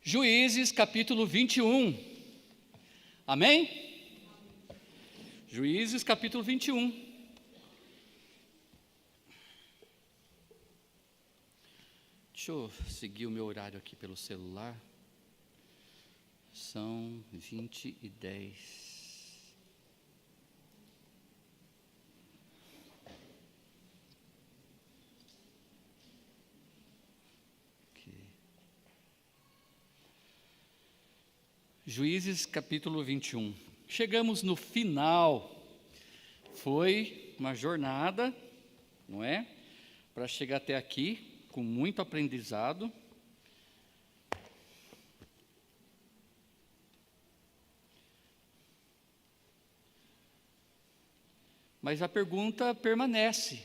Juízes capítulo 21, amém? Juízes capítulo 21. Deixa eu seguir o meu horário aqui pelo celular. São 20:10. Juízes capítulo 21. Chegamos no final. Foi uma jornada, não é? Para chegar até aqui, com muito aprendizado. Mas a pergunta permanece: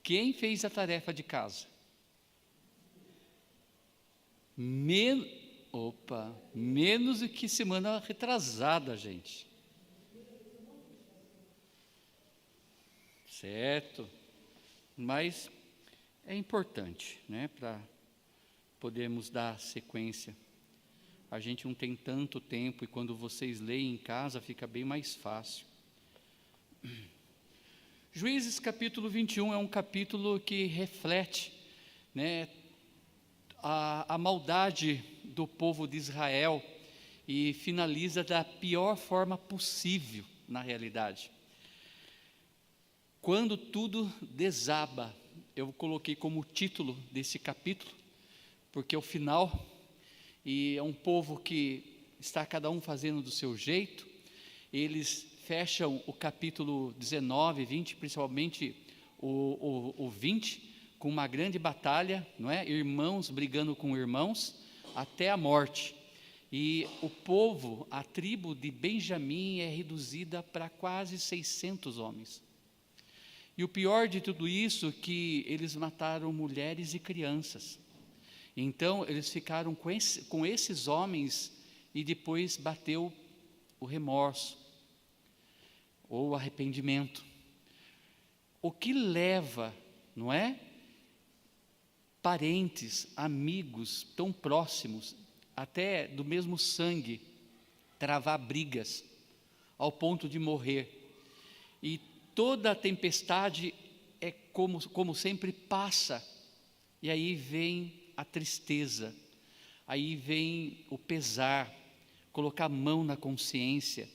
quem fez a tarefa de casa? Menos do que semana retrasada, gente. Certo, mas é importante, né, para podermos dar sequência. A gente não tem tanto tempo e quando vocês leem em casa fica bem mais fácil. Juízes capítulo 21 é um capítulo que reflete, né, a maldade do povo de Israel e finaliza da pior forma possível, na realidade. Quando tudo desaba, eu coloquei como título desse capítulo, porque é o final, e é um povo que está cada um fazendo do seu jeito. Eles fecham o capítulo 19, 20, principalmente o 20, com uma grande batalha, não é? Irmãos brigando com irmãos, até a morte. E o povo, a tribo de Benjamim é reduzida para quase 600 homens. E o pior de tudo isso é que eles mataram mulheres e crianças. Então, eles ficaram com esses homens e depois bateu o remorso, ou o arrependimento. O que leva, não é? Parentes, amigos tão próximos, até do mesmo sangue, travar brigas, ao ponto de morrer. E toda a tempestade é como sempre passa, e aí vem a tristeza, aí vem o pesar, colocar a mão na consciência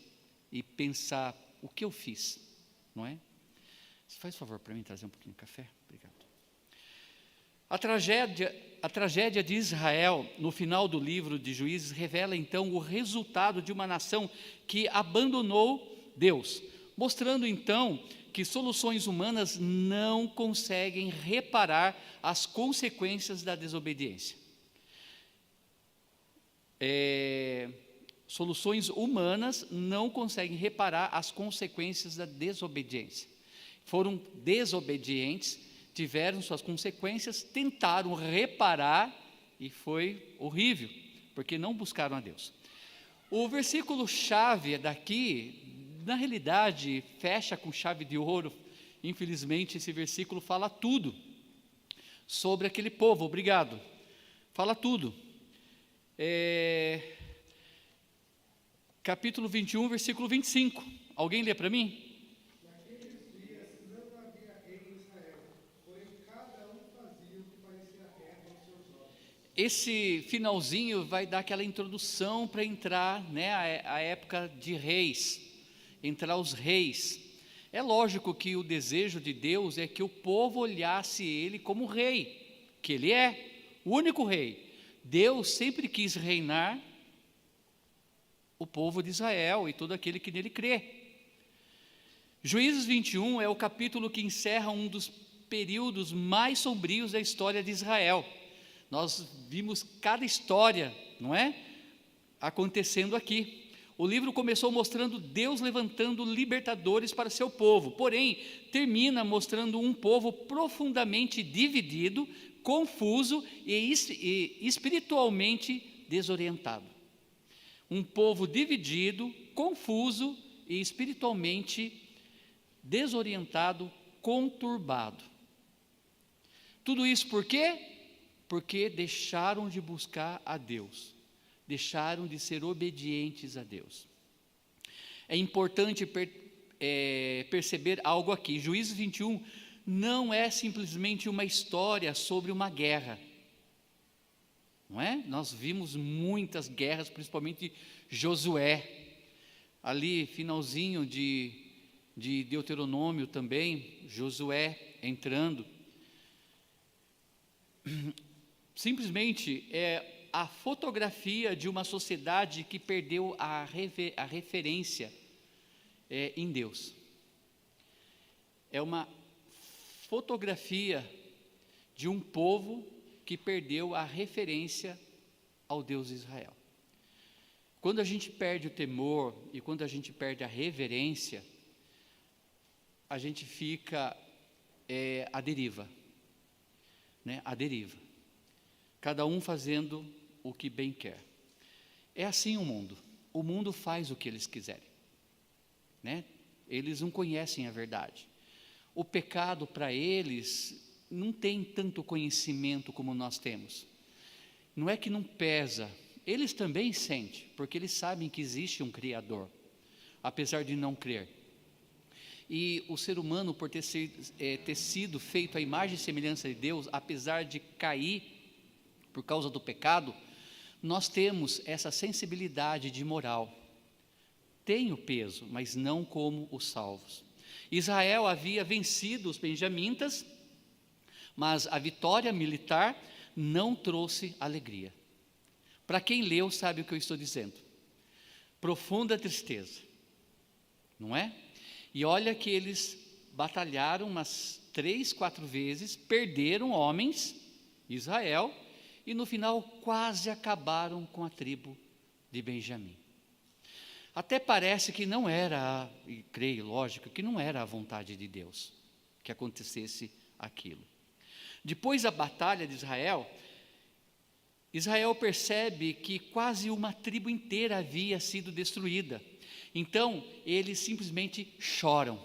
e pensar: o que eu fiz, não é? Você faz favor para mim trazer um pouquinho de café? Obrigado. A tragédia de Israel, no final do livro de Juízes, revela então o resultado de uma nação que abandonou Deus, mostrando então que soluções humanas não conseguem reparar as consequências da desobediência. Soluções humanas não conseguem reparar as consequências da desobediência. Foram desobedientes, tiveram suas consequências, tentaram reparar e foi horrível, porque não buscaram a Deus. O versículo-chave daqui, na realidade, fecha com chave de ouro. Infelizmente, esse versículo fala tudo sobre aquele povo. Obrigado. Fala tudo. Capítulo 21, versículo 25. Alguém lê para mim? Naqueles dias não havia rei em Israel, porém cada um fazia o que parecia reto aos seus olhos. Esse finalzinho vai dar aquela introdução para entrar, né, a época de reis, entrar os reis. É lógico que o desejo de Deus é que o povo olhasse ele como rei, que ele é o único rei. Deus sempre quis reinar o povo de Israel e todo aquele que nele crê. Juízes 21 é o capítulo que encerra um dos períodos mais sombrios da história de Israel. Nós vimos cada história, não é? Acontecendo aqui. O livro começou mostrando Deus levantando libertadores para seu povo, porém, termina mostrando um povo profundamente dividido, confuso e espiritualmente desorientado. Um povo dividido, confuso e espiritualmente desorientado, conturbado. Tudo isso por quê? Porque deixaram de buscar a Deus. deixaram de ser obedientes a Deus. É importante perceber algo aqui. Juízes 21 não é simplesmente uma história sobre uma guerra, não é? Nós vimos muitas guerras, principalmente Josué, ali finalzinho de Deuteronômio também, Josué entrando. Simplesmente é a fotografia de uma sociedade que perdeu a referência em Deus. É uma fotografia de um povo que perdeu a referência ao Deus de Israel. Quando a gente perde o temor e quando a gente perde a reverência, a gente fica à deriva, né? À deriva. Cada um fazendo o que bem quer. É assim o mundo. O mundo faz o que eles quiserem, né? Eles não conhecem a verdade. O pecado para eles não tem tanto conhecimento como nós temos. Não é que não pesa, eles também sentem, porque eles sabem que existe um Criador, apesar de não crer. E o ser humano, por ter sido feito à imagem e semelhança de Deus, apesar de cair por causa do pecado, nós temos essa sensibilidade de moral. Tem o peso, mas não como os salvos. Israel havia vencido os benjamitas, mas a vitória militar não trouxe alegria. Para quem leu, sabe o que eu estou dizendo. Profunda tristeza, não é? E olha que eles batalharam umas 3, 4 vezes, perderam homens, Israel, e no final quase acabaram com a tribo de Benjamim. Até parece que não era, e creio, lógico, que não era a vontade de Deus que acontecesse aquilo. Depois da batalha de Israel, Israel percebe que quase uma tribo inteira havia sido destruída. Então, eles simplesmente choraram.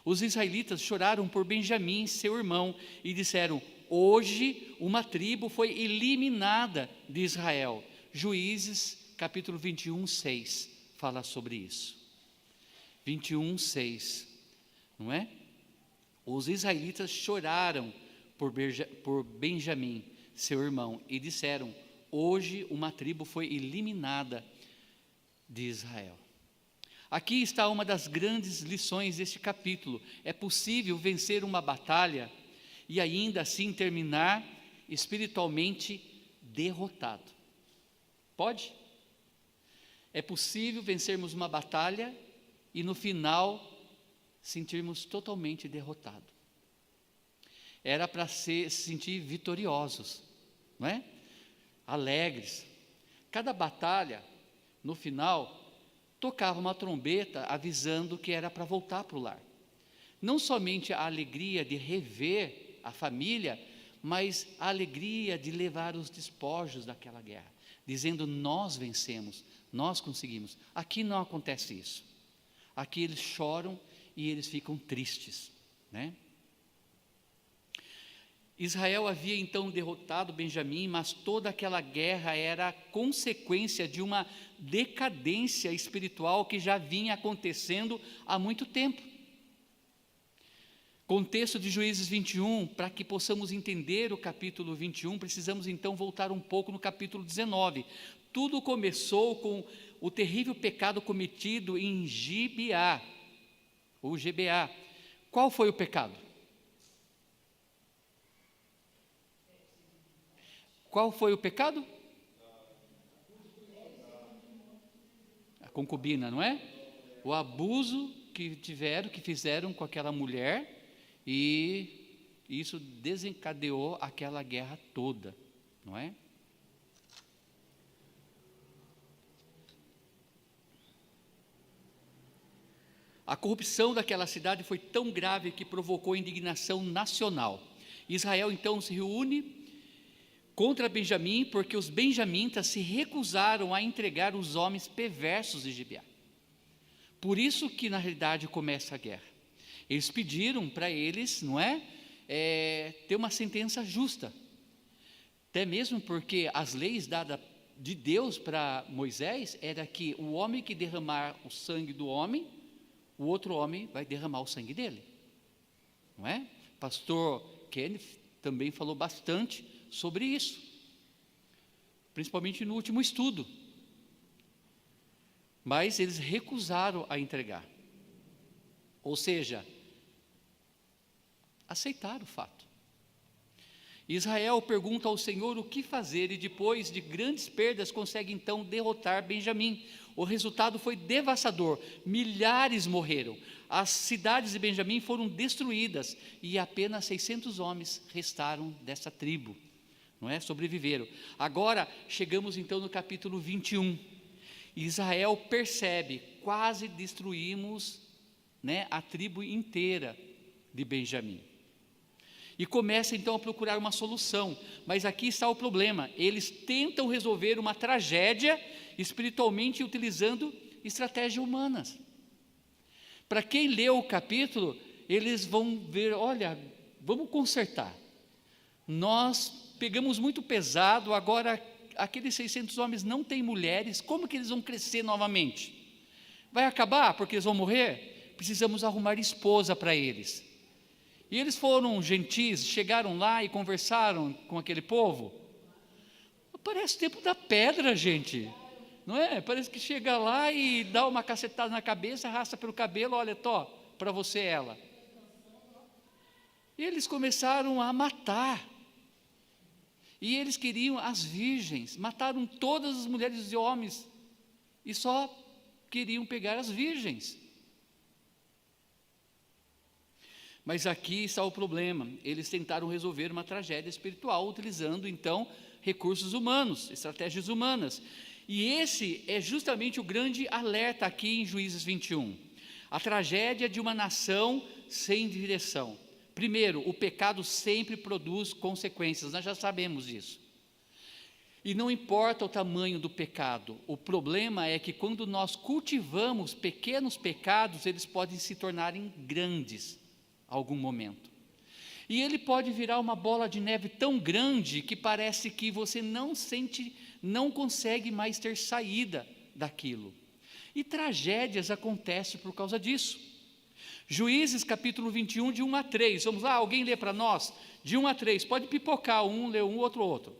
Os israelitas choraram por Benjamim, seu irmão, e disseram: hoje uma tribo foi eliminada de Israel. Juízes, capítulo 21, 6, fala sobre isso. 21, 6, não é? Os israelitas choraram por Benjamim, seu irmão, e disseram: hoje uma tribo foi eliminada de Israel. Aqui está uma das grandes lições deste capítulo. É possível vencer uma batalha e ainda assim terminar espiritualmente derrotado. Pode? É possível vencermos uma batalha e no final sentirmos totalmente derrotado. Era para se sentir vitoriosos, não é? Alegres. Cada batalha, no final, tocava uma trombeta avisando que era para voltar para o lar. Não somente a alegria de rever a família, mas a alegria de levar os despojos daquela guerra, dizendo: nós vencemos, nós conseguimos. Aqui não acontece isso. Aqui eles choram e eles ficam tristes, né? Israel havia então derrotado Benjamim, mas toda aquela guerra era consequência de uma decadência espiritual que já vinha acontecendo há muito tempo. Contexto de Juízes 21, para que possamos entender o capítulo 21, precisamos então voltar um pouco no capítulo 19. Tudo começou com o terrível pecado cometido em Gibeá, ou GBA. Qual foi o pecado? Qual foi o pecado? A concubina, não é? O abuso que fizeram com aquela mulher, e isso desencadeou aquela guerra toda, não é? A corrupção daquela cidade foi tão grave que provocou indignação nacional. Israel então se reúne contra Benjamim, porque os benjamitas se recusaram a entregar os homens perversos de Gibeá. Por isso que na realidade começa a guerra. Eles pediram para eles, não é, ter uma sentença justa. Até mesmo porque as leis dadas de Deus para Moisés era que o homem que derramar o sangue do homem, o outro homem vai derramar o sangue dele, não é? Pastor Kenneth também falou bastante sobre isso, principalmente no último estudo, mas eles recusaram a entregar, ou seja, aceitaram o fato. Israel pergunta ao Senhor o que fazer e depois de grandes perdas consegue então derrotar Benjamim. O resultado foi devastador, milhares morreram, as cidades de Benjamim foram destruídas e apenas 600 homens restaram dessa tribo, não é? Sobreviveram. Agora chegamos então no capítulo 21, Israel percebe, quase destruímos, né, a tribo inteira de Benjamim. E começa então a procurar uma solução, mas aqui está o problema, eles tentam resolver uma tragédia espiritualmente utilizando estratégias humanas. Para quem leu o capítulo, eles vão ver, olha, vamos consertar, nós pegamos muito pesado, agora aqueles 600 homens não têm mulheres, como que eles vão crescer novamente? Vai acabar porque eles vão morrer? Precisamos arrumar esposa para eles. E eles foram gentis, chegaram lá e conversaram com aquele povo. Parece o tempo da pedra, gente, não é? Parece que chega lá e dá uma cacetada na cabeça, arrasta pelo cabelo, olha, tó, para você ela. E eles começaram a matar, e eles queriam as virgens, mataram todas as mulheres e homens, e só queriam pegar as virgens. Mas aqui está o problema, eles tentaram resolver uma tragédia espiritual, utilizando então recursos humanos, estratégias humanas, e esse é justamente o grande alerta aqui em Juízes 21, a tragédia de uma nação sem direção. Primeiro, o pecado sempre produz consequências, nós já sabemos disso, e não importa o tamanho do pecado, o problema é que quando nós cultivamos pequenos pecados, eles podem se tornarem grandes, algum momento, e ele pode virar uma bola de neve tão grande que parece que você não consegue mais ter saída daquilo, e tragédias acontecem por causa disso. Juízes capítulo 21 de 1 a 3, vamos lá, alguém lê para nós, de 1 a 3, pode pipocar, um lê um, outro.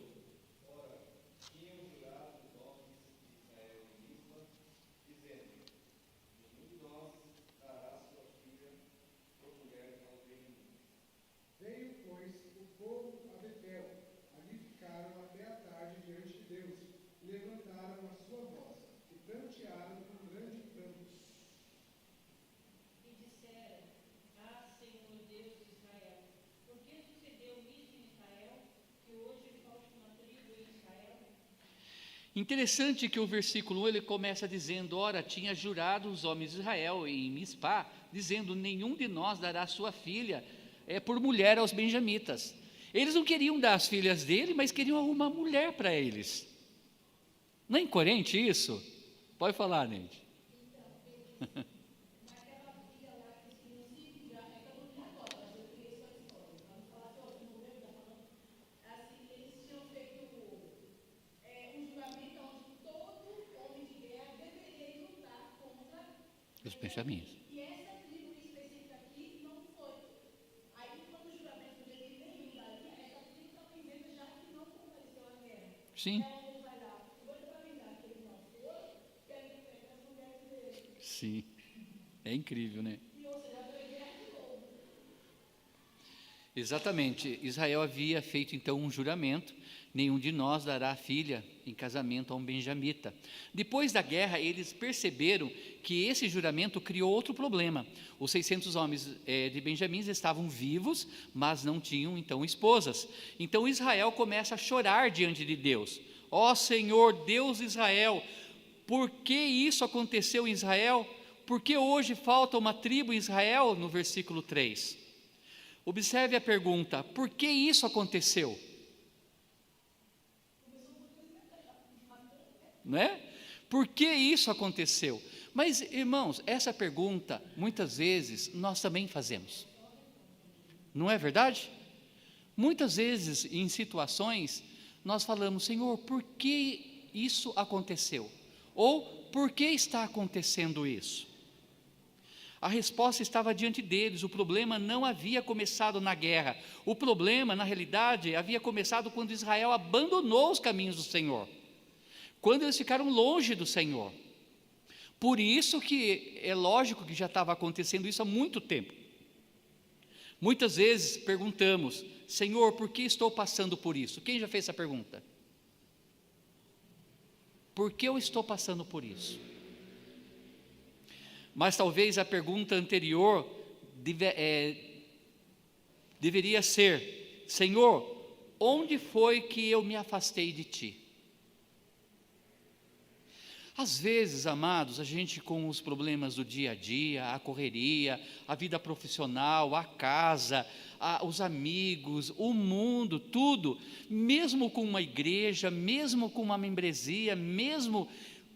Veio, pois, o povo a Betel, ali ficaram até a tarde diante de Deus, levantaram a sua voz, e prantearam com grande pranto. E disseram: Ah, Senhor Deus de Israel, por que sucedeu isso em Israel, que hoje falte uma tribo em Israel? Interessante que o versículo 1 ele começa dizendo, ora, tinha jurado os homens de Israel em Mispá, dizendo, nenhum de nós dará sua filha por mulher aos benjamitas. Eles não queriam dar as filhas dele, mas queriam uma mulher para eles. Não é incoerente isso? Pode falar, Neide. Os benjamins. E essa tribo específica aqui não foi. Aí, quando o juramento dele nenhum daria, essa tribo está dizendo já que não compareceu à guerra. Sim. Ela vai lá, agora para vingar que ele não foi, quer pegar as mulheres dele. Sim. É incrível, né? E ou seja, vai guerra de novo. Exatamente. Israel havia feito então um juramento, nenhum de nós dará filha em casamento a um benjamita. Depois da guerra, eles perceberam que esse juramento criou outro problema. Os 600 homens de Benjamim estavam vivos, mas não tinham então esposas. Então Israel começa a chorar diante de Deus. Ó Senhor, Deus de Israel, por que isso aconteceu em Israel? Por que hoje falta uma tribo em Israel? No versículo 3. Observe a pergunta, por que isso aconteceu? Não é? Por que isso aconteceu? Mas, irmãos, essa pergunta, muitas vezes, nós também fazemos. Não é verdade? Muitas vezes, em situações, nós falamos: Senhor, por que isso aconteceu? Ou por que está acontecendo isso? A resposta estava diante deles. O problema não havia começado na guerra. O problema, na realidade, havia começado quando Israel abandonou os caminhos do Senhor, quando eles ficaram longe do Senhor. Por isso que é lógico que já estava acontecendo isso há muito tempo. Muitas vezes perguntamos: Senhor, por que estou passando por isso? Quem já fez essa pergunta? Por que eu estou passando por isso? Mas talvez a pergunta anterior deveria ser: Senhor, onde foi que eu me afastei de Ti? Às vezes, amados, a gente com os problemas do dia a dia, a correria, a vida profissional, a casa, os amigos, o mundo, tudo, mesmo com uma igreja, mesmo com uma membresia, mesmo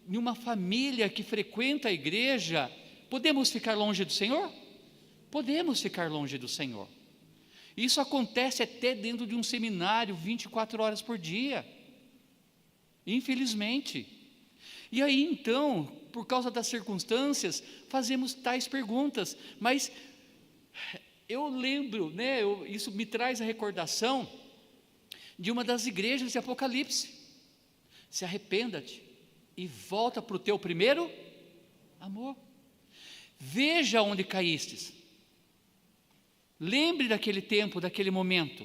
em uma família que frequenta a igreja, podemos ficar longe do Senhor? Podemos ficar longe do Senhor. Isso acontece até dentro de um seminário 24 horas por dia, infelizmente. E aí então, por causa das circunstâncias, fazemos tais perguntas. Mas eu lembro, né, isso me traz a recordação de uma das igrejas de Apocalipse: se arrependa-te e volta para o teu primeiro amor. Veja onde caístes, lembre daquele tempo, daquele momento,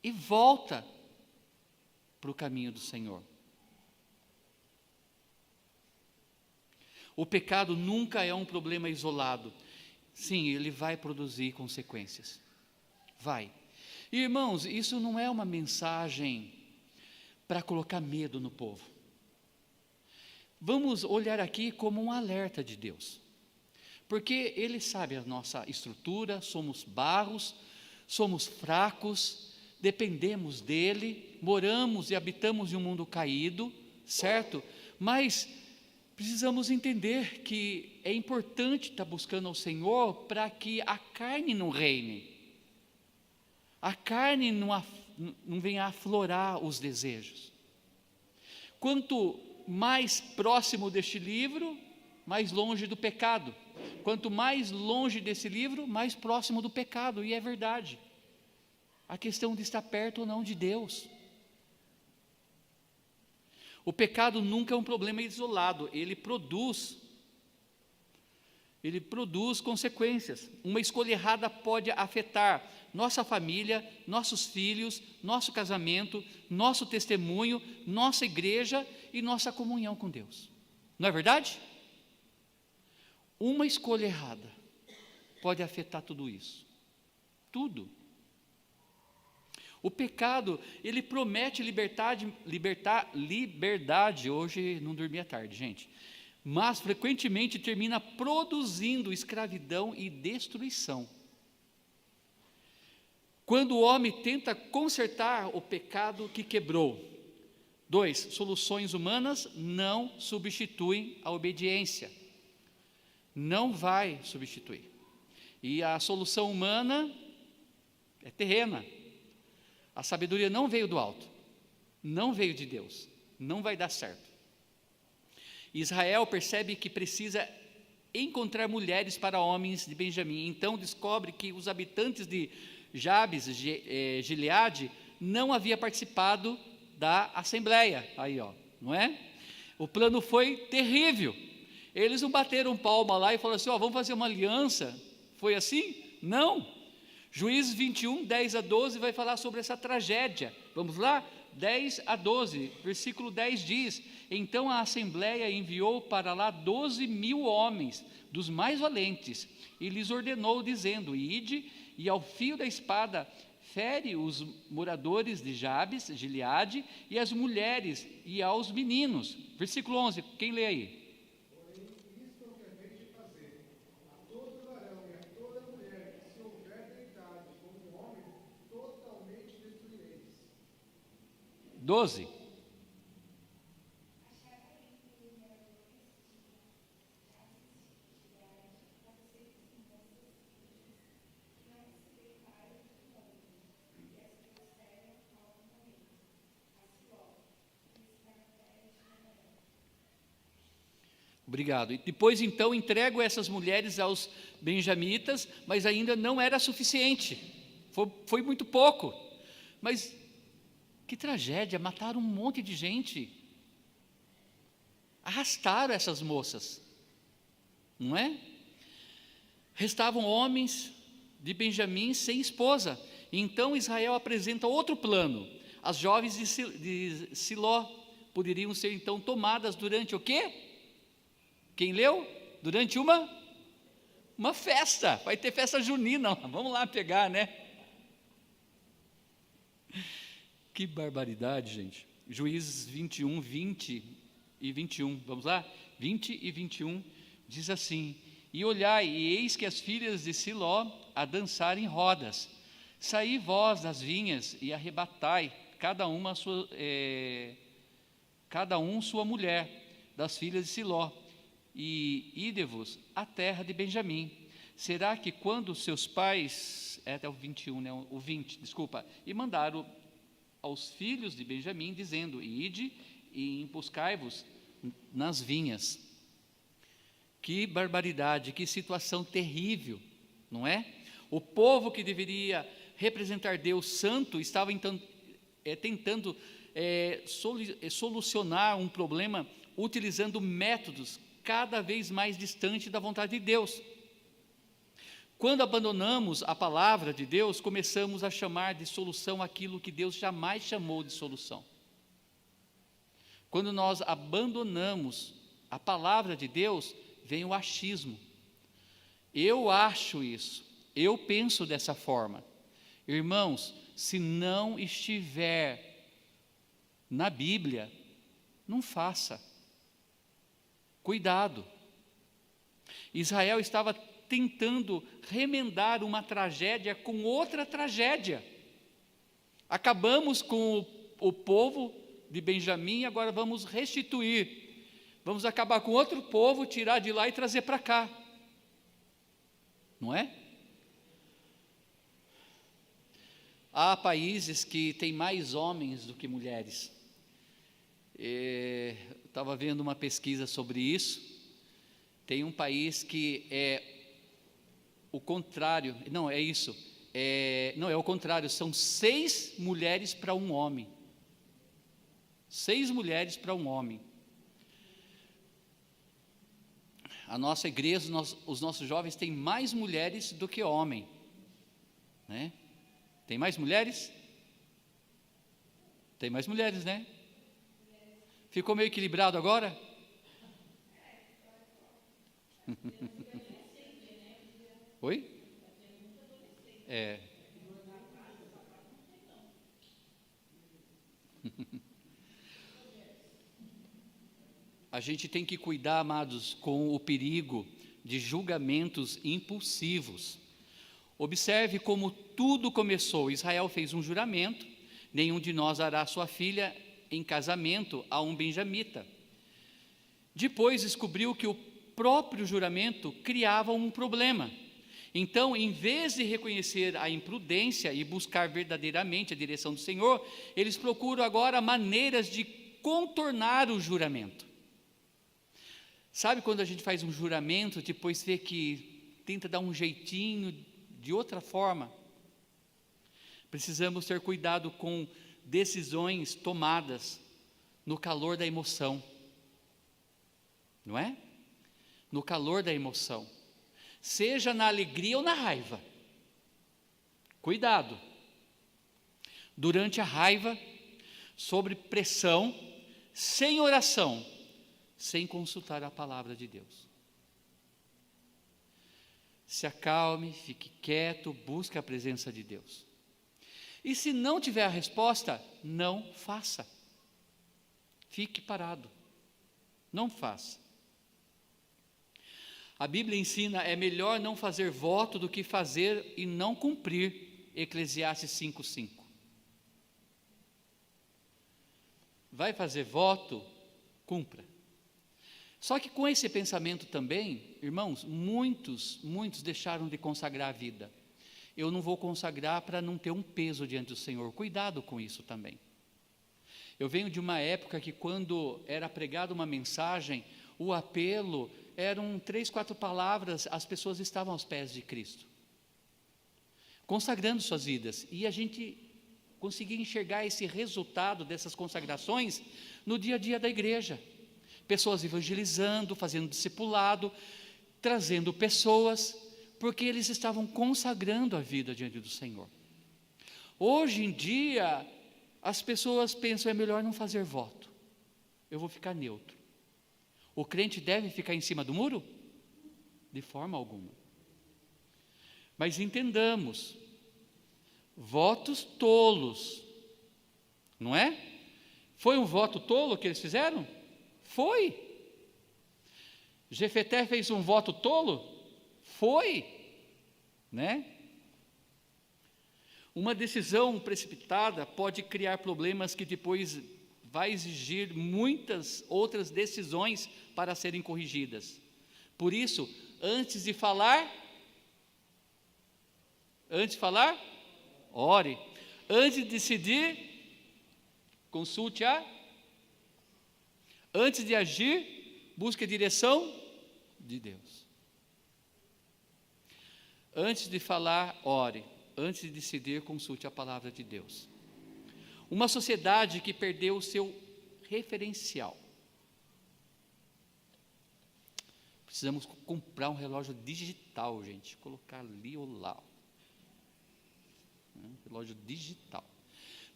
e volta para o caminho do Senhor. O pecado nunca é um problema isolado. Sim, ele vai produzir consequências. Vai. E, irmãos, isso não é uma mensagem para colocar medo no povo. Vamos olhar aqui como um alerta de Deus. Porque Ele sabe a nossa estrutura, somos barros, somos fracos, dependemos dEle, moramos e habitamos em um mundo caído, certo? Mas precisamos entender que é importante estar buscando ao Senhor para que a carne não reine, a carne não venha a aflorar os desejos. Quanto mais próximo deste livro, mais longe do pecado. Quanto mais longe desse livro, mais próximo do pecado. E é verdade. A questão de estar perto ou não de Deus. O pecado nunca é um problema isolado, ele produz consequências. Uma escolha errada pode afetar nossa família, nossos filhos, nosso casamento, nosso testemunho, nossa igreja e nossa comunhão com Deus. Não é verdade? Uma escolha errada pode afetar tudo isso. Tudo. O pecado, ele promete liberdade. Hoje não dormi à tarde, gente. Mas frequentemente termina produzindo escravidão e destruição. Quando o homem tenta consertar o pecado que quebrou. 2, soluções humanas não substituem a obediência. Não vai substituir. E a solução humana é terrena. A sabedoria não veio do alto, não veio de Deus, não vai dar certo. Israel percebe que precisa encontrar mulheres para homens de Benjamim, então descobre que os habitantes de Jabes, Gileade, não havia participado da assembleia, aí ó, não é? O plano foi terrível, eles não bateram palma lá e falaram assim, ó, vamos fazer uma aliança, foi assim? Não. Juízes 21, 10 a 12 vai falar sobre essa tragédia. Vamos lá? 10 a 12, versículo 10 diz: então a assembleia enviou para lá 12.000 homens, dos mais valentes, e lhes ordenou, dizendo: ide, e ao fio da espada fere os moradores de Jabes, Gileade, e as mulheres, e aos meninos. Versículo 11, quem lê aí? Todo varão e a toda mulher que se houver deitado com um homem, totalmente destruireis. 12. Obrigado. E depois, então, entrego essas mulheres aos benjamitas, mas ainda não era suficiente. Foi muito pouco. Mas que tragédia, mataram um monte de gente. Arrastaram essas moças, não é? Restavam homens de Benjamim sem esposa. Então Israel apresenta outro plano. As jovens de Siló poderiam ser então tomadas durante o quê? Quem leu? Durante uma festa. Vai ter festa junina. Vamos lá pegar, né? Que barbaridade, gente. Juízes 21, 20 e 21. Vamos lá? 20 e 21 diz assim: E olhai, e eis que as filhas de Siló a dançar em rodas. Saí vós das vinhas e arrebatai cada um sua mulher das filhas de Siló, e ide-vos à terra de Benjamim. Será que quando seus pais, até o 21, né, o 20, desculpa, e mandaram aos filhos de Benjamim, dizendo: Ide e embuscai-vos nas vinhas. Que barbaridade, que situação terrível, não é? O povo que deveria representar Deus Santo estava então tentando solucionar um problema utilizando métodos cada vez mais distantes da vontade de Deus. Quando abandonamos a palavra de Deus, começamos a chamar de solução aquilo que Deus jamais chamou de solução. Quando nós abandonamos a palavra de Deus, vem o achismo. Eu acho isso, eu penso dessa forma. Irmãos, se não estiver na Bíblia, não faça. Cuidado. Israel estava tentando remendar uma tragédia com outra tragédia. Acabamos com o povo de Benjamim, agora vamos restituir. Vamos acabar com outro povo, tirar de lá e trazer para cá. Não é? Há países que têm mais homens do que mulheres. Estava vendo uma pesquisa sobre isso. Tem um país que é o contrário, não é isso, não é o contrário, são 6 mulheres para um homem. 6 mulheres para um homem. A nossa igreja, os nossos jovens têm mais mulheres do que homem, né? Tem mais mulheres? Tem mais mulheres, né? Ficou meio equilibrado agora? Oi? A gente tem que cuidar, amados, com o perigo de julgamentos impulsivos. Observe como tudo começou. Israel fez um juramento: nenhum de nós dará sua filha em casamento a um benjamita. Depois descobriu que o próprio juramento criava um problema. Então, em vez de reconhecer a imprudência e buscar verdadeiramente a direção do Senhor, eles procuram agora maneiras de contornar o juramento. Sabe quando a gente faz um juramento, depois vê que tenta dar um jeitinho de outra forma? Precisamos ter cuidado com decisões tomadas no calor da emoção, não é? No calor da emoção, seja na alegria ou na raiva. Cuidado. Durante a raiva, sob pressão, sem oração, sem consultar a palavra de Deus. Se acalme, fique quieto, busque a presença de Deus. E se não tiver a resposta, não faça. Fique parado. Não faça. A Bíblia ensina: é melhor não fazer voto do que fazer e não cumprir. Eclesiastes 5:5. Vai fazer voto? Cumpra. Só que com esse pensamento também, irmãos, muitos deixaram de consagrar a vida. Eu não vou consagrar para não ter um peso diante do Senhor. Cuidado com isso também. Eu venho de uma época que, quando era pregada uma mensagem, o apelo eram 3, 4 palavras, as pessoas estavam aos pés de Cristo, consagrando suas vidas, e a gente conseguia enxergar esse resultado dessas consagrações no dia a dia da igreja, pessoas evangelizando, fazendo discipulado, trazendo pessoas, porque eles estavam consagrando a vida diante do Senhor. Hoje em dia, as pessoas pensam, é melhor não fazer voto, eu vou ficar neutro. O crente deve ficar em cima do muro? De forma alguma. Mas entendamos, votos tolos, não é? Foi um voto tolo que eles fizeram? Foi. Jefeté fez um voto tolo? Foi, né? Uma decisão precipitada pode criar problemas que depois vai exigir muitas outras decisões para serem corrigidas. Por isso, antes de falar, ore. Antes de decidir, consulte antes de agir, busque a direção de Deus. Antes de falar, ore. Antes de decidir, consulte a palavra de Deus. Uma sociedade que perdeu o seu referencial. Precisamos comprar um relógio digital, gente. Colocar ali ou lá. Relógio digital.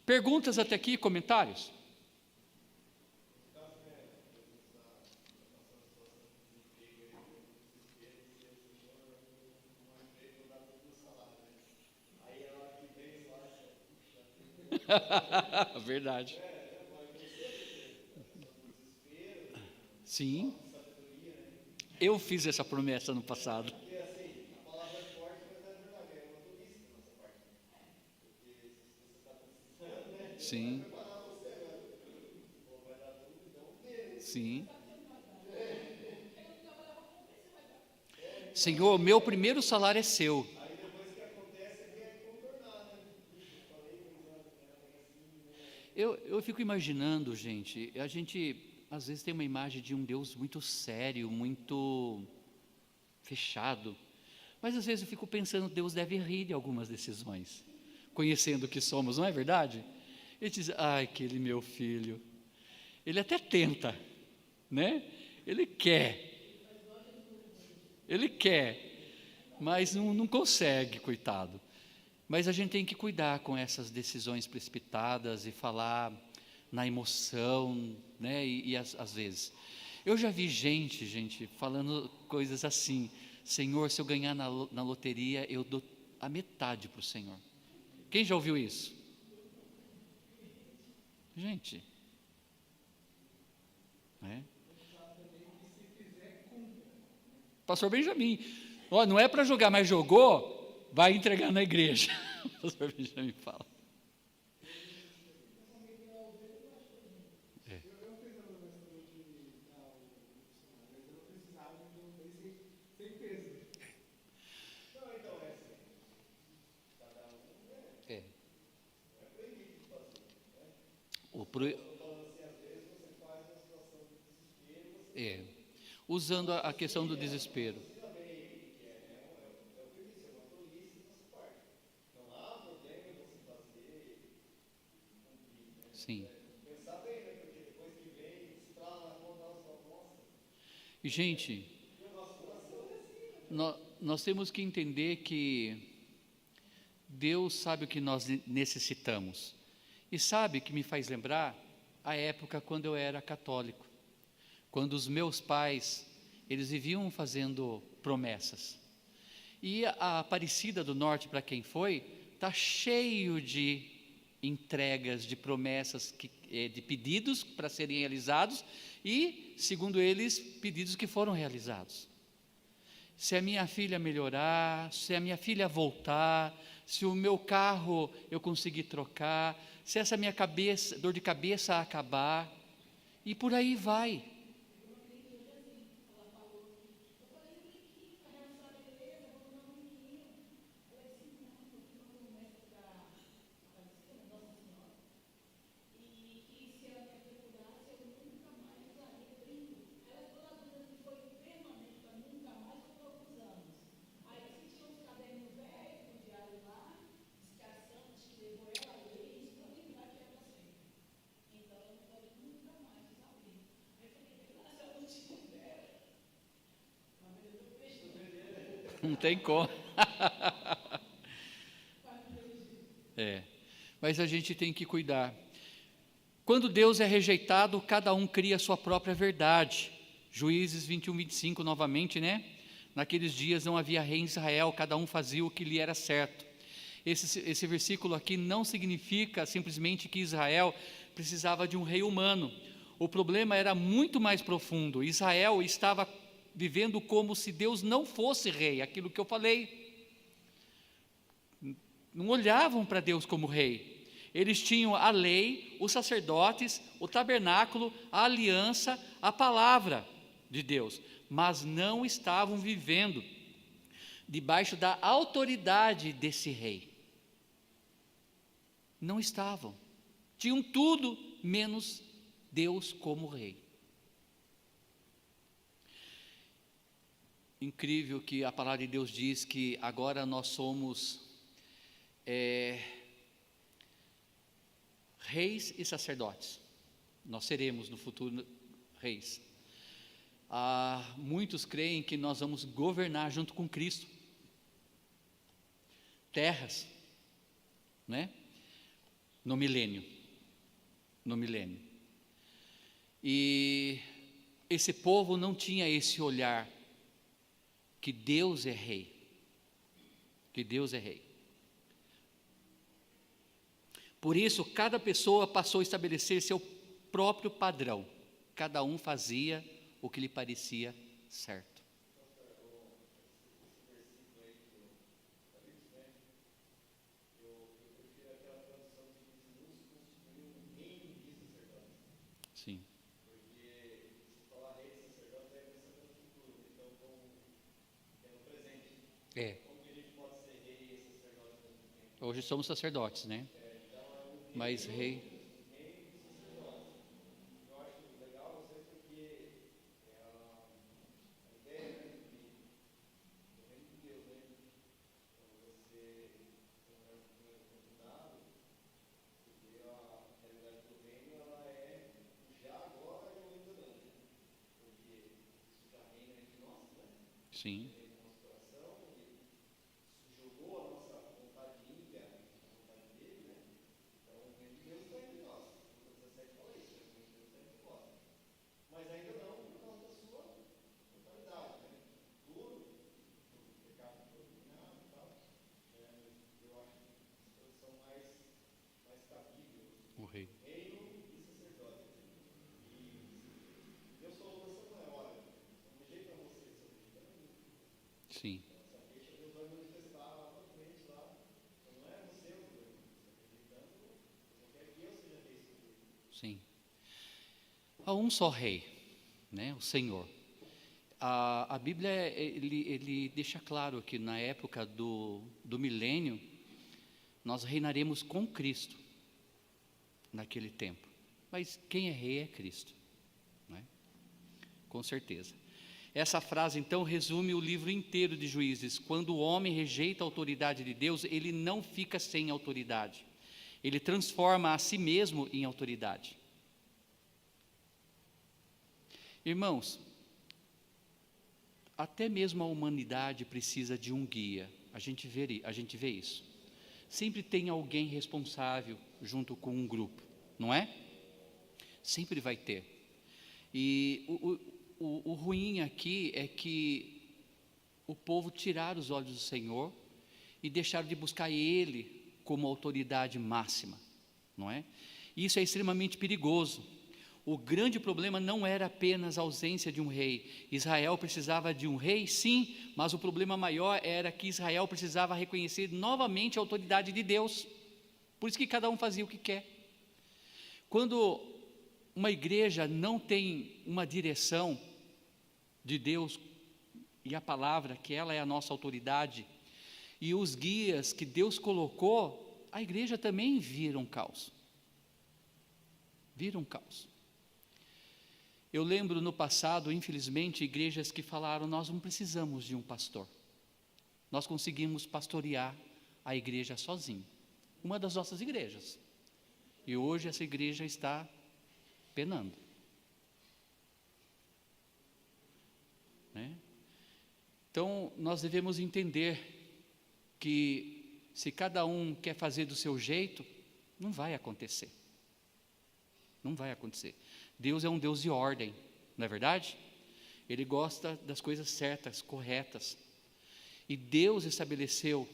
Perguntas até aqui, comentários? Verdade. Sim. Eu fiz essa promessa no passado. Sim. Sim. Senhor, meu primeiro salário é seu. Eu fico imaginando, gente, a gente às vezes tem uma imagem de um Deus muito sério, muito fechado, mas às vezes eu fico pensando, Deus deve rir de algumas decisões, conhecendo o que somos, não é verdade? Ele diz, ai, aquele meu filho, ele até tenta, né? Ele quer, mas não consegue, coitado. Mas a gente tem que cuidar com essas decisões precipitadas e falar na emoção, né? E às vezes. Eu já vi gente falando coisas assim, Senhor, se eu ganhar na loteria, eu dou a metade para o Senhor. Quem já ouviu isso? Gente. Né? Pastor Benjamin, ó, não é para jogar, mas jogou, vai entregar na igreja. O pastor Benjamin fala. Usando a questão do desespero. Sim. E, gente, nós temos que entender que Deus sabe o que nós necessitamos. E sabe que me faz lembrar a época quando eu era católico. Quando os meus pais, eles viviam fazendo promessas. E a Aparecida do Norte, para quem foi, está cheio de entregas, de promessas, de pedidos para serem realizados e, segundo eles, pedidos que foram realizados. Se a minha filha melhorar, se a minha filha voltar, se o meu carro eu conseguir trocar, se essa minha dor de cabeça acabar, e por aí vai. Não tem como. Mas a gente tem que cuidar. Quando Deus é rejeitado, cada um cria a sua própria verdade. Juízes 21, 25, novamente, né? Naqueles dias não havia rei em Israel, cada um fazia o que lhe era certo. Esse versículo aqui não significa simplesmente que Israel precisava de um rei humano. O problema era muito mais profundo. Israel estava vivendo como se Deus não fosse rei, aquilo que eu falei. Não olhavam para Deus como rei. Eles tinham a lei, os sacerdotes, o tabernáculo, a aliança, a palavra de Deus, mas não estavam vivendo debaixo da autoridade desse rei. Não estavam. Tinham tudo menos Deus como rei. Incrível que a palavra de Deus diz que agora nós somos reis e sacerdotes. Nós seremos no futuro reis. Muitos creem que nós vamos governar junto com Cristo terras, né? No milênio. E esse povo não tinha esse olhar que Deus é rei. Por isso, cada pessoa passou a estabelecer seu próprio padrão. Cada um fazia o que lhe parecia certo. Sim. Hoje somos sacerdotes, né? Mas rei. Sim. O rei. Sim. Sim. Há um só rei, né? O Senhor. A Bíblia ele deixa claro que na época do milênio nós reinaremos com Cristo naquele tempo. Mas quem é rei é Cristo, né? Com certeza. Essa frase então resume o livro inteiro de Juízes. Quando o homem rejeita a autoridade de Deus, ele não fica sem autoridade. Ele transforma a si mesmo em autoridade. Irmãos, até mesmo a humanidade precisa de um guia. A gente vê isso. Sempre tem alguém responsável junto com um grupo, não é? Sempre vai ter. E o ruim aqui é que o povo tiraram os olhos do Senhor e deixaram de buscar Ele como autoridade máxima, não é? Isso é extremamente perigoso. O grande problema não era apenas a ausência de um rei. Israel precisava de um rei, sim, mas o problema maior era que Israel precisava reconhecer novamente a autoridade de Deus. Por isso que cada um fazia o que quer. Quando uma igreja não tem uma direção de Deus e a palavra, que ela é a nossa autoridade, e os guias que Deus colocou, a igreja também vira um caos. Vira um caos. Eu lembro no passado, infelizmente, igrejas que falaram: nós não precisamos de um pastor. Nós conseguimos pastorear a igreja sozinho. Uma das nossas igrejas. E hoje essa igreja está penando, né? Então, nós devemos entender que se cada um quer fazer do seu jeito, não vai acontecer. Não vai acontecer. Deus é um Deus de ordem, não é verdade? Ele gosta das coisas certas, corretas. E Deus estabeleceu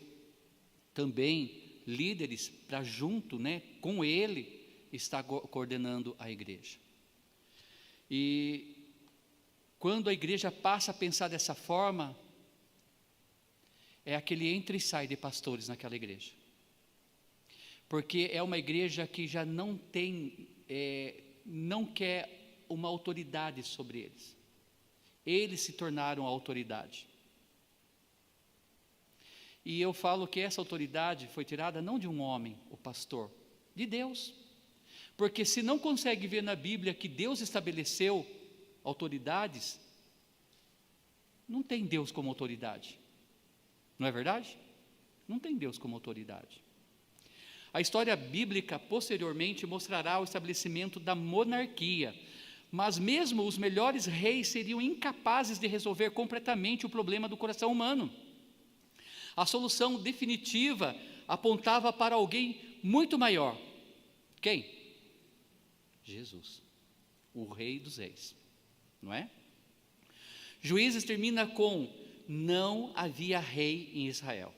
também líderes para junto, com Ele, estar coordenando a igreja. E quando a igreja passa a pensar dessa forma, é aquele entra e sai de pastores naquela igreja. Porque é uma igreja que já não tem, não quer uma autoridade sobre eles. Eles se tornaram a autoridade. E eu falo que essa autoridade foi tirada não de um homem, o pastor, de Deus. Porque se não consegue ver na Bíblia que Deus estabeleceu autoridades, não tem Deus como autoridade. Não é verdade? Não tem Deus como autoridade. A história bíblica posteriormente mostrará o estabelecimento da monarquia, mas mesmo os melhores reis seriam incapazes de resolver completamente o problema do coração humano. A solução definitiva apontava para alguém muito maior. Quem? Jesus, o Rei dos Reis, não é? Juízes termina com: não havia rei em Israel.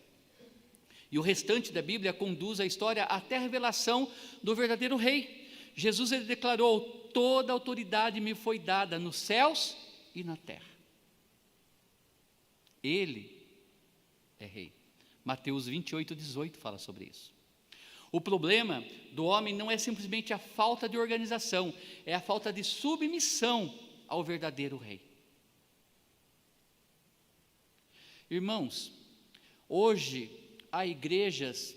E o restante da Bíblia conduz a história até a revelação do verdadeiro rei. Jesus, ele declarou: toda autoridade me foi dada nos céus e na terra. Ele é rei. Mateus 28:18 fala sobre isso. O problema do homem não é simplesmente a falta de organização, é a falta de submissão ao verdadeiro rei. Irmãos, hoje há igrejas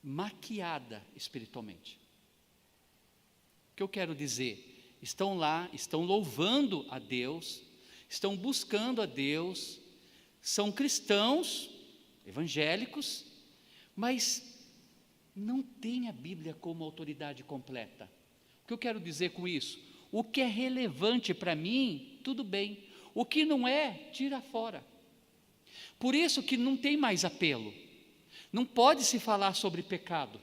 maquiadas espiritualmente. O que eu quero dizer? Estão lá, estão louvando a Deus, estão buscando a Deus, são cristãos, evangélicos, mas não tem a Bíblia como autoridade completa. O que eu quero dizer com isso? O que é relevante para mim, tudo bem. O que não é, tira fora. Por isso que não tem mais apelo. Não pode se falar sobre pecado.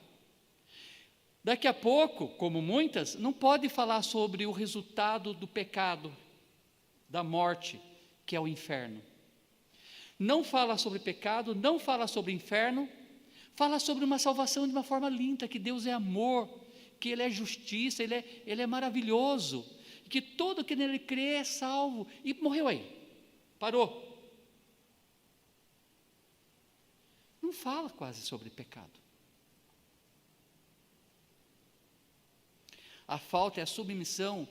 Daqui a pouco, como muitas, não pode falar sobre o resultado do pecado, da morte, que é o inferno. Não fala sobre pecado, não fala sobre inferno, fala sobre uma salvação de uma forma linda, que Deus é amor, que Ele é justiça, Ele é maravilhoso, que todo que nele crê é salvo, e morreu aí, parou. Não fala quase sobre pecado. A falta é a submissão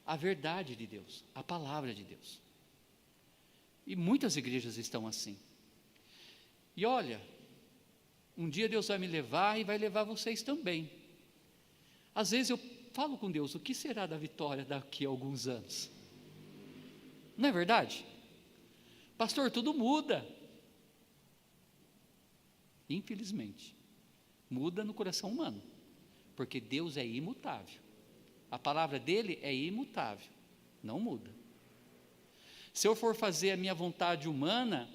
à verdade de Deus, à palavra de Deus. E muitas igrejas estão assim. E olha, um dia Deus vai me levar e vai levar vocês também. Às vezes eu falo com Deus: o que será da vitória daqui a alguns anos? Não é verdade? Pastor, tudo muda. Infelizmente, muda no coração humano, porque Deus é imutável. A palavra dele é imutável, não muda. Se eu for fazer a minha vontade humana,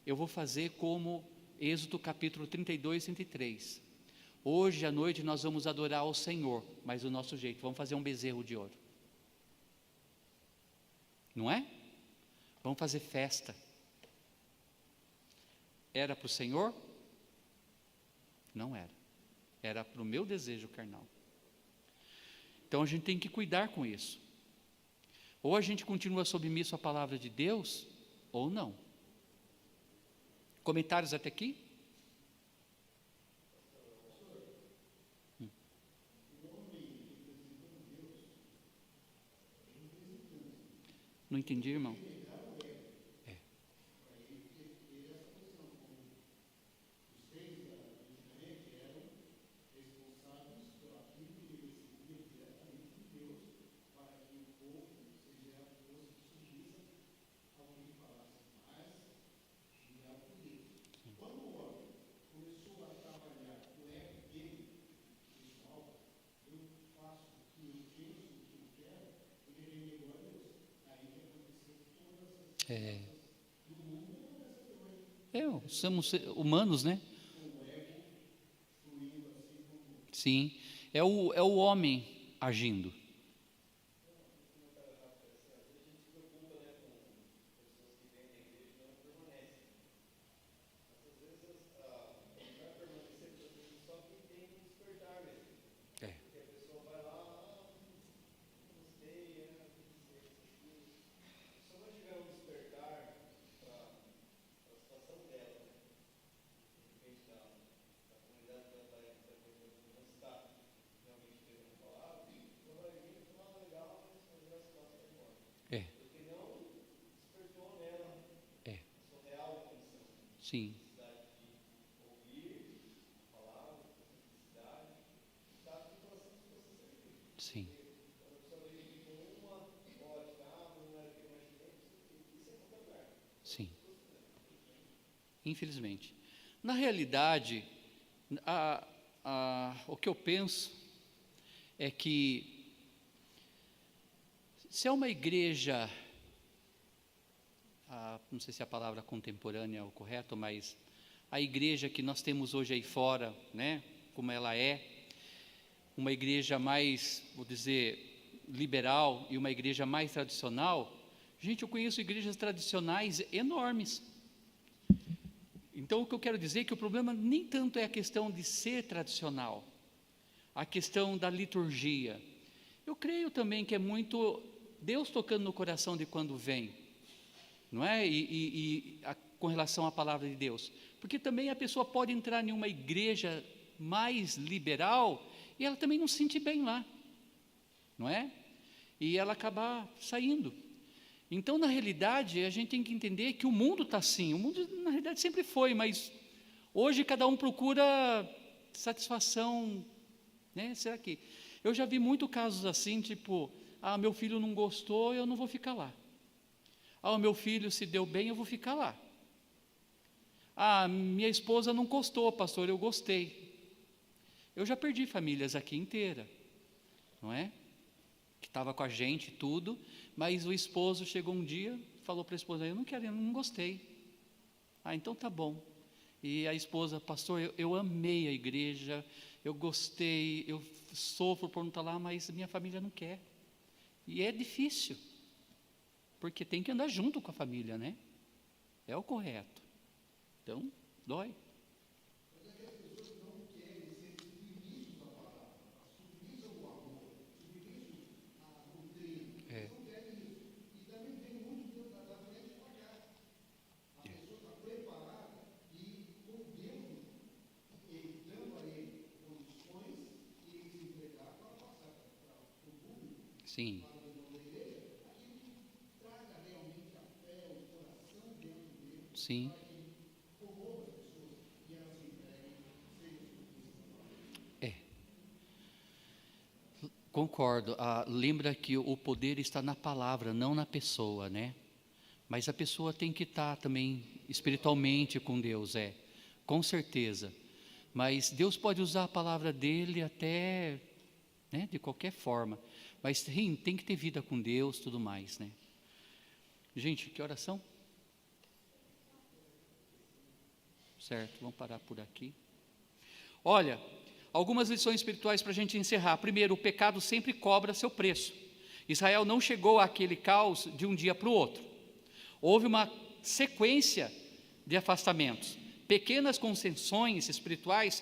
eu vou fazer como Êxodo capítulo 32, 103. Hoje à noite nós vamos adorar ao Senhor, mas do nosso jeito, vamos fazer um bezerro de ouro. Não é? Vamos fazer festa. Era para o Senhor? Não era. Era para o meu desejo carnal. Então a gente tem que cuidar com isso. Ou a gente continua submisso à palavra de Deus, ou não. Comentários até aqui? Não entendi, irmão. É. Somos humanos, né? Sim, é o homem agindo. É. É. É. Sim. Sim. Sim. Infelizmente. Na realidade, o que eu penso é que se é uma igreja, não sei se a palavra contemporânea é o correto, mas a igreja que nós temos hoje aí fora, né, como ela é, uma igreja mais, vou dizer, liberal e uma igreja mais tradicional, gente, eu conheço igrejas tradicionais enormes. Então, o que eu quero dizer é que o problema nem tanto é a questão de ser tradicional, a questão da liturgia. Eu creio também que é muito Deus tocando no coração de quando vem, não é? Com relação à palavra de Deus. Porque também a pessoa pode entrar em uma igreja mais liberal e ela também não se sente bem lá, não é? E ela acabar saindo. Então, na realidade, a gente tem que entender que o mundo está assim. O mundo, na realidade, sempre foi, mas hoje cada um procura satisfação, né? Será que... Eu já vi muitos casos assim, tipo, meu filho não gostou, eu não vou ficar lá. O meu filho se deu bem, eu vou ficar lá. Minha esposa não gostou, pastor, eu gostei. Eu já perdi famílias aqui inteiras, não é? Que estava com a gente tudo, mas o esposo chegou um dia, falou para a esposa, eu não quero, eu não gostei. Então tá bom. E a esposa, pastor, eu amei a igreja, eu gostei, eu sofro por não estar lá, mas minha família não quer. E é difícil, porque tem que andar junto com a família, né? É o correto. Então, dói. Sim. Sim. Concordo. Lembra que o poder está na palavra, não na pessoa, né? Mas a pessoa tem que estar também espiritualmente com Deus, com certeza. Mas Deus pode usar a palavra dele até, né, de qualquer forma. Mas tem que ter vida com Deus, tudo mais, né? Gente, que oração? Certo, vamos parar por aqui. Olha, algumas lições espirituais para a gente encerrar. Primeiro, o pecado sempre cobra seu preço. Israel não chegou àquele caos de um dia para o outro. Houve uma sequência de afastamentos. Pequenas concessões espirituais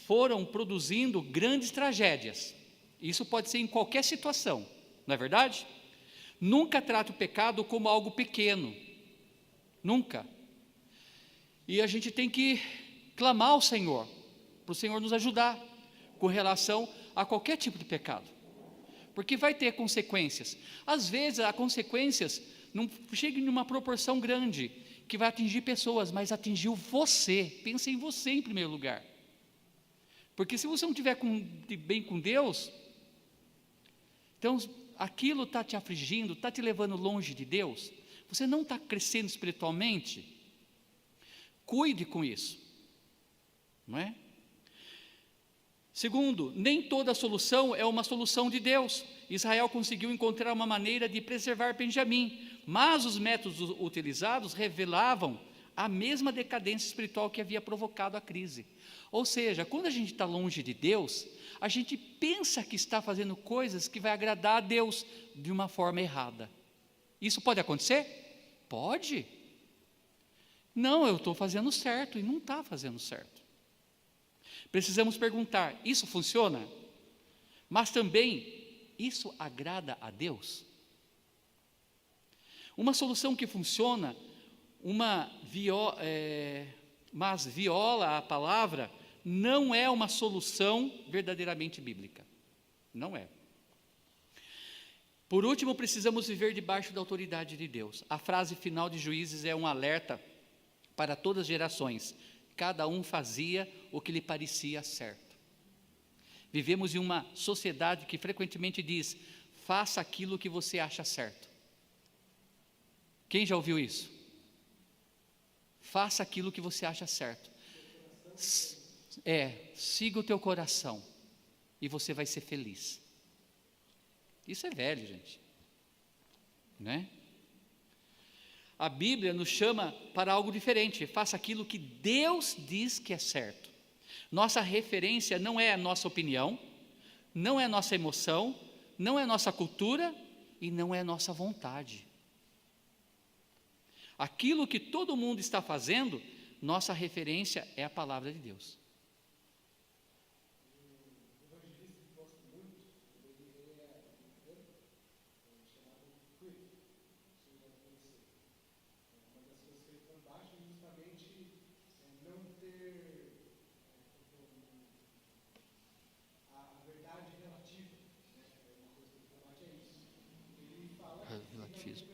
foram produzindo grandes tragédias. Isso pode ser em qualquer situação, não é verdade? Nunca trate o pecado como algo pequeno. Nunca. E a gente tem que clamar ao Senhor, para o Senhor nos ajudar com relação a qualquer tipo de pecado. Porque vai ter consequências. Às vezes, as consequências não chegam em uma proporção grande, que vai atingir pessoas, mas atingiu você. Pensa em você em primeiro lugar. Porque se você não estiver bem com Deus, então aquilo está te afligindo, está te levando longe de Deus, você não está crescendo espiritualmente, cuide com isso, não é? Segundo, nem toda solução é uma solução de Deus. Israel conseguiu encontrar uma maneira de preservar Benjamim, mas os métodos utilizados revelavam a mesma decadência espiritual que havia provocado a crise. Ou seja, quando a gente está longe de Deus, a gente pensa que está fazendo coisas que vai agradar a Deus de uma forma errada. Isso pode acontecer? Pode. Não, eu estou fazendo certo e não está fazendo certo. Precisamos perguntar, isso funciona? Mas também, isso agrada a Deus? Uma solução que funciona, mas viola a palavra, não é uma solução verdadeiramente bíblica. Não é. Por último, precisamos viver debaixo da autoridade de Deus. A frase final de Juízes é um alerta para todas as gerações. Cada um fazia o que lhe parecia certo. Vivemos em uma sociedade que frequentemente diz: faça aquilo que você acha certo. Quem já ouviu isso? Faça aquilo que você acha certo. Siga o teu coração e você vai ser feliz. Isso é velho, gente, né? A Bíblia nos chama para algo diferente. Faça aquilo que Deus diz que é certo. Nossa referência não é a nossa opinião, não é a nossa emoção, não é a nossa cultura e não é a nossa vontade. Aquilo que todo mundo está fazendo, nossa referência é a palavra de Deus. Relativismo.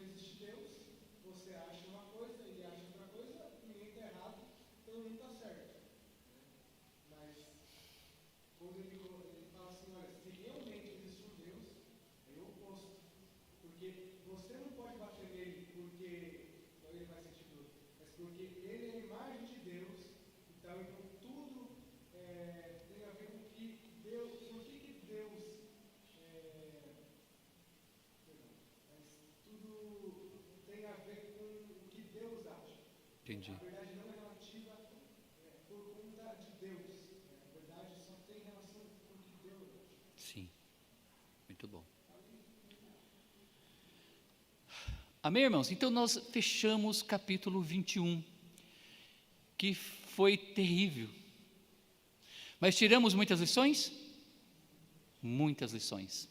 Você acha uma coisa, ele acha outra coisa, ninguém está errado, todo mundo está certo. Mas quando ele fala assim, olha, se realmente existe um Deus, é o oposto. Porque você não pode bater nele porque então ele vai sentir dor, mas porque ele é a imagem de Deus, então tudo tem a ver com o que Deus, por que Deus tudo tem a ver com o que Deus acha. Entendi. A verdade não é relativa por conta de Deus. A verdade só tem relação com o que Deus acha. Sim, muito bom. Amém, irmãos? Então nós fechamos capítulo 21, que foi terrível. Mas tiramos muitas lições? Muitas lições.